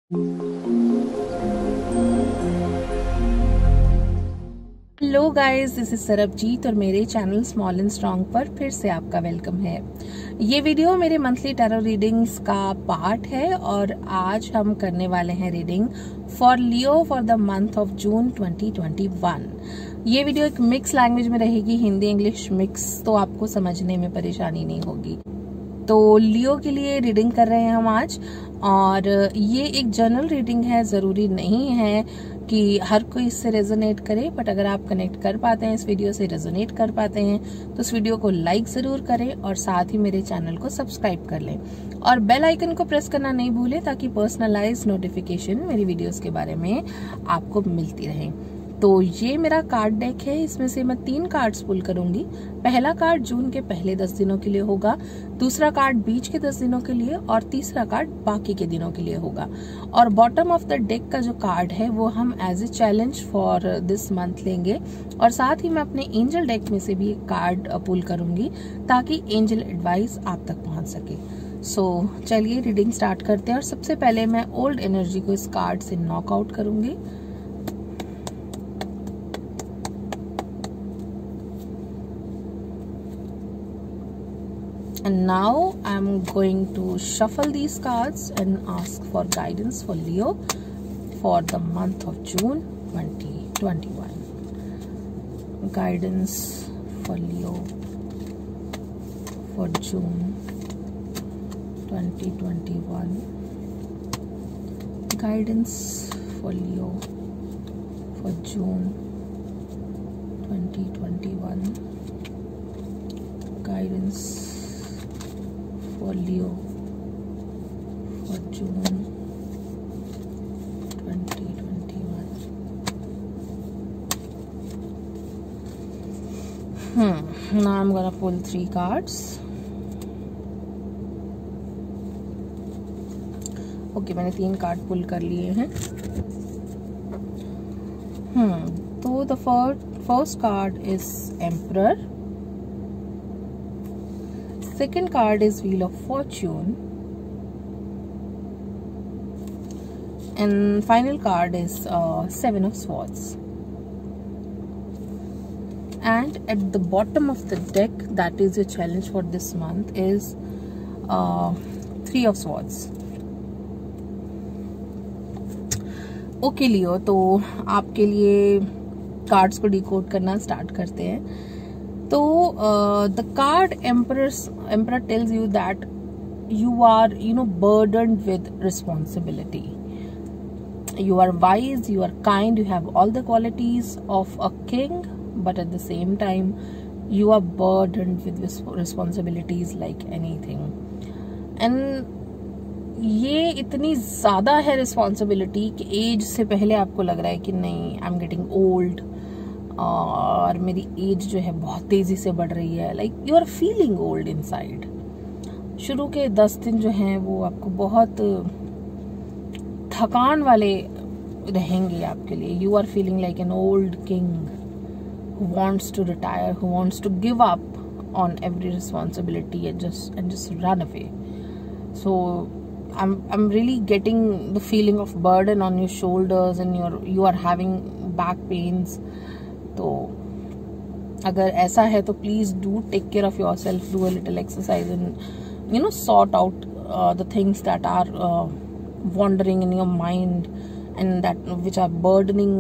Hello guys, this is Sarabjit और मेरे channel small and strong पर फिर से आपका वेलकम है। ये वीडियो मेरे मंथली टैरो रीडिंग्स का पार्ट है और आज हम करने वाले हैं reading for Leo for the month of June 2021। ये वीडियो एक मिक्स लैंग्वेज में रहेगी, हिंदी इंग्लिश मिक्स, तो आपको समझने में परेशानी नहीं होगी। तो लियो के लिए रीडिंग कर रहे हैं हम आज, और ये एक जनरल रीडिंग है। जरूरी नहीं है कि हर कोई इससे रेजोनेट करे, बट अगर आप कनेक्ट कर पाते हैं, इस वीडियो से रेजोनेट कर पाते हैं, तो इस वीडियो को लाइक जरूर करें और साथ ही मेरे चैनल को सब्सक्राइब कर लें और बेल आइकन को प्रेस करना नहीं भूलें ताकि पर्सनलाइज्ड नोटिफिकेशन मेरी वीडियोस के बारे में आपको मिलती रहे। तो ये मेरा कार्ड डेक है, इसमें से मैं 3 कार्ड्स पुल करूंगी। पहला कार्ड जून के पहले 10 दिनों के लिए होगा, दूसरा कार्ड बीच के 10 दिनों के लिए और तीसरा कार्ड बाकी के दिनों के लिए होगा। और बॉटम ऑफ द डेक का जो कार्ड है वो हम as a challenge for this month लेंगे, और साथ ही मैं अपने एंजल डेक में से भी एक कार्ड पुल करूंगी ताकि एंजल एडवाइस आप तक पहुंच सके। सो चलिए रीडिंग स्टार्ट करते हैं। और सबसे पहले मैं ओल्ड एनर्जी को इस कार्ड से नॉकआउट करूंगी। And now I'm going to shuffle these cards and ask for guidance for Leo for the month of June 2021. Guidance for Leo for June 2021. Guidance for Leo for June 2021. Guidance for Leo for June 2021. Now I'm gonna pull 3 cards. Okay, मैंने 3 card पुल कर लिए हैं। तो the first card is Emperor. Second card is Wheel of Fortune, and final card is 7 of Swords. And at the bottom of the deck, that is your challenge for this month, is 3 of Swords. Okay लियो, तो आपके लिए cards को decode करना start करते हैं। तो the card Emperor tells you that you are, burdened with responsibility. You are wise, you are kind, you have all the qualities of a king, but at the same time, you are burdened with responsibilities like anything. And ये इतनी ज्यादा है responsibility कि as से पहले आपको लग रहा है कि नहीं, आई एम गेटिंग ओल्ड और मेरी एज जो है बहुत तेजी से बढ़ रही है। Like you are feeling old inside. शुरू के 10 दिन जो हैं वो आपको बहुत थकान वाले रहेंगे आपके लिए। You are feeling like an old king who wants to retire, who wants to give up on every responsibility and just run away. So I'm really getting the feeling of burden on your shoulders and you are having back pains. तो अगर ऐसा है तो please do take care of your self, do a little exercise and sort out the things that are wondering in your mind and that which are burdening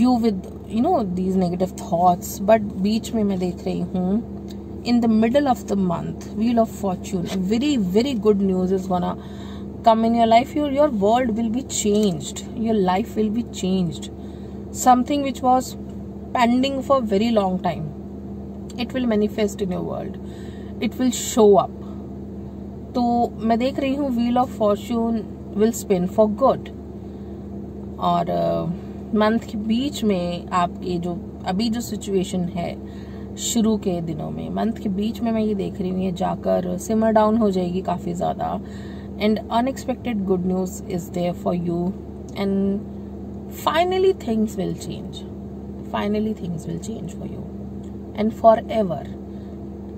you with these negative thoughts. But बीच में मैं देख रही हूँ in the middle of the month, Wheel of Fortune, a very good news is gonna come in your life. Your world will be changed, your life will be changed. Something which was pending for a very long time, it will manifest in your world, it will show up. तो मैं देख रही हूँ Wheel of Fortune will spin for good, और month के बीच में आपके जो अभी जो सिचुएशन है शुरू के दिनों में, मंथ के बीच में मैं ये देख रही हूँ ये जाकर सिमर डाउन हो जाएगी काफी ज्यादा, and unexpected good news is there for you, and finally things will change for you and forever.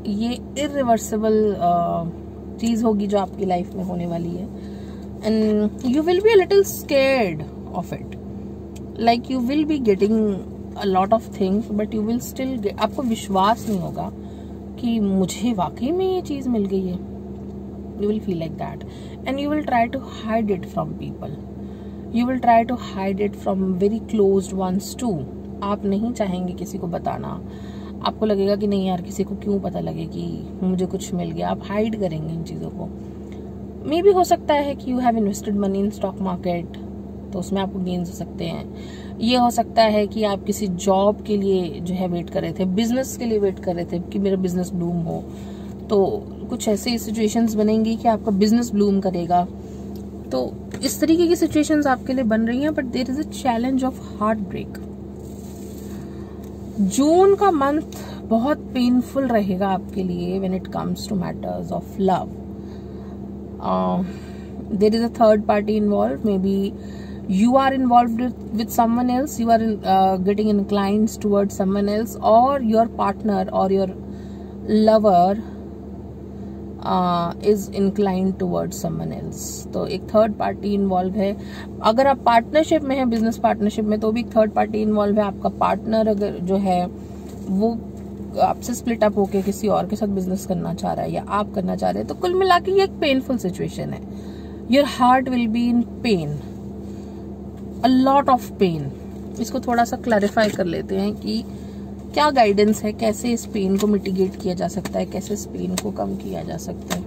ये इरिवर्सिबल चीज होगी जो आपकी लाइफ में होने वाली है। and you will be a little scared of it. Like you will be getting a lot of things, but you will still get, आपको विश्वास नहीं होगा कि मुझे वाकई में ये चीज मिल गई है. You will feel like that, and you will try to hide it from people. You will try to hide it from very closed ones too. आप नहीं चाहेंगे किसी को बताना. आपको लगेगा कि नहीं यार, किसी को क्यों पता लगे कि मुझे कुछ मिल गया. आप हाइड करेंगे इन चीजों को. मे भी हो सकता है कि you have invested money in stock market, तो उसमें आपको गेन्स हो सकते हैं. ये हो सकता है कि आप किसी जॉब के लिए जो है वेट कर रहे थे, बिजनेस के लिए वेट कर रहे थे कि मेरा बिजनेस ब्लूम हो. तो कुछ ऐसी सिचुएशंस बनेंगी कि आपका बिजनेस ब्लूम करेगा. तो इस तरीके की सिचुएशंस आपके लिए बन रही हैं. But there is a challenge of heart break. June का मंथ बहुत पेनफुल रहेगा आपके लिए when it comes to matters of love. There is a third party involve. May be you are involved with someone else, you are getting inclined towards someone else, or your partner or your lover is inclined towards someone else. तो एक third party involve है. अगर आप partnership में है, business partnership में, तो भी एक थर्ड पार्टी इन्वॉल्व है. आपका पार्टनर अगर जो है वो आपसे स्प्लिट अप होके किसी और के साथ बिजनेस करना चाह रहा है या आप करना चाह रहे हैं, तो कुल मिला के ये एक पेनफुल सिचुएशन है. Your heart will be in pen, a lot of pain. इसको थोड़ा सा क्लैरिफाई कर लेते हैं कि क्या गाइडेंस है, कैसे इस पेन को मिटिगेट किया जा सकता है, कैसे इस पेन को कम किया जा सकता है.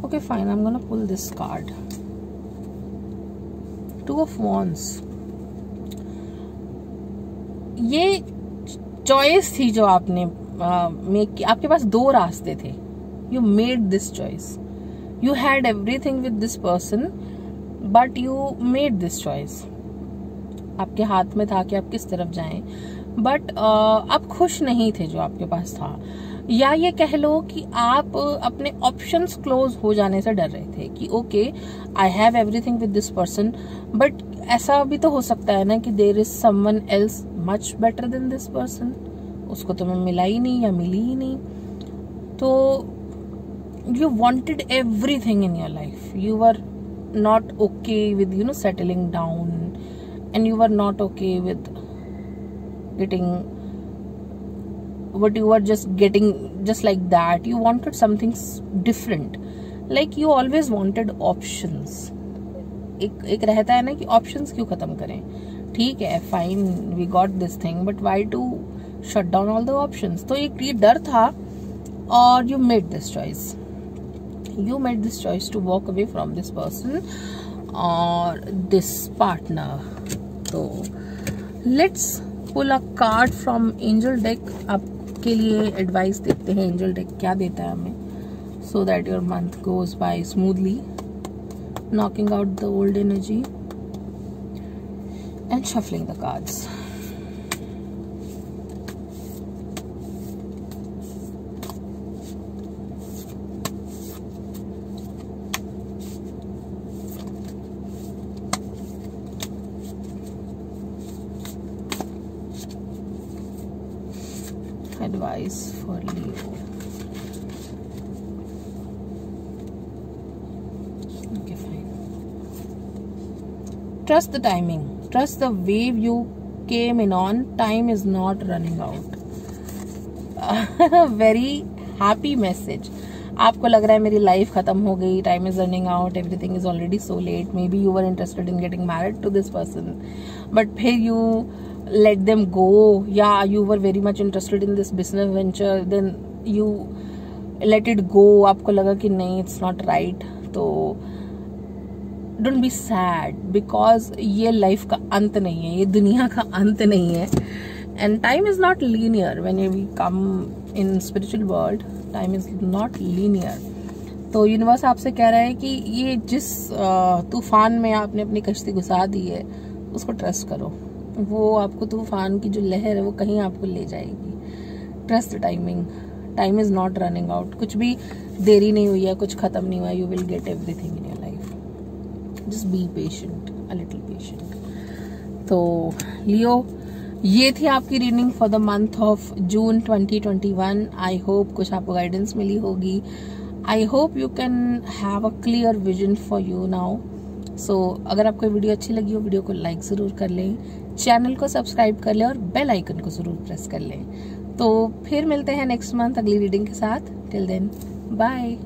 Okay fine, I am gonna pull this card. Two of wands. ये चॉइस थी जो आपने मेक की. आपके पास दो रास्ते थे. You made this choice. You had everything with this person, but you made this choice. आपके हाथ में था कि आप किस तरफ जाएं, बट आप खुश नहीं थे जो आपके पास था. या ये कह लो कि आप अपने ऑप्शंस क्लोज हो जाने से डर रहे थे कि okay I have everything with this person, but ऐसा भी तो हो सकता है ना कि there is someone else much better than this person. उसको तो मैं मिला ही नहीं या मिली ही नहीं. तो you wanted everything in your life. You were not okay with settling down, and you were not okay with getting what you were just getting just like that. You wanted something different, like you always wanted options. एक रहता है ना कि options क्यों खत्म करें. ठीक है, fine, we got this thing, but why to shut down all the options? तो एक ये डर था और you made this choice. You made this choice to walk away from this person or this partner. So let's pull a card from Angel Deck. आपके लिए advice देखते हैं एंजल डेक क्या देता है हमें, so that your month goes by smoothly, knocking out the old energy and shuffling the cards. Advice for Leo. Okay, fine. Trust the timing. Trust the wave you came in on. Time is not running out. Very happy message. आपको लग रहा है मेरी life खत्म हो गई, time is running out, everything is already so late. Maybe you were interested in getting married to this person, but फिर you let them go. Yeah, you were very much interested in this business venture, then you let it go. आपको लगा कि नहीं, it's not right. तो don't be sad, because ये life का अंत नहीं है, ये दुनिया का अंत नहीं है. And time is not linear. When we come in spiritual world, time is not linear. तो यूनिवर्स आपसे कह रहा है कि ये जिस तूफान में आपने अपनी कश्ती घुसा दी है, उसको ट्रस्ट करो. वो आपको तूफान की जो लहर है वो कहीं आपको ले जाएगी. Trust the timing. Time is not running out. कुछ भी देरी नहीं हुई है, कुछ खत्म नहीं हुआ है. You will get everything in your life. Just be patient, a little patient. तो लियो, ये थी आपकी reading for the month of June 2021. I hope कुछ आपको गाइडेंस मिली होगी. I hope you can have a clear vision for you now. So अगर आपको वीडियो अच्छी लगी हो, वीडियो को लाइक ज़रूर कर लें, चैनल को सब्सक्राइब कर लें और बेल आइकन को ज़रूर प्रेस कर लें। तो फिर मिलते हैं नेक्स्ट मंथ अगली रीडिंग के साथ। Till then bye.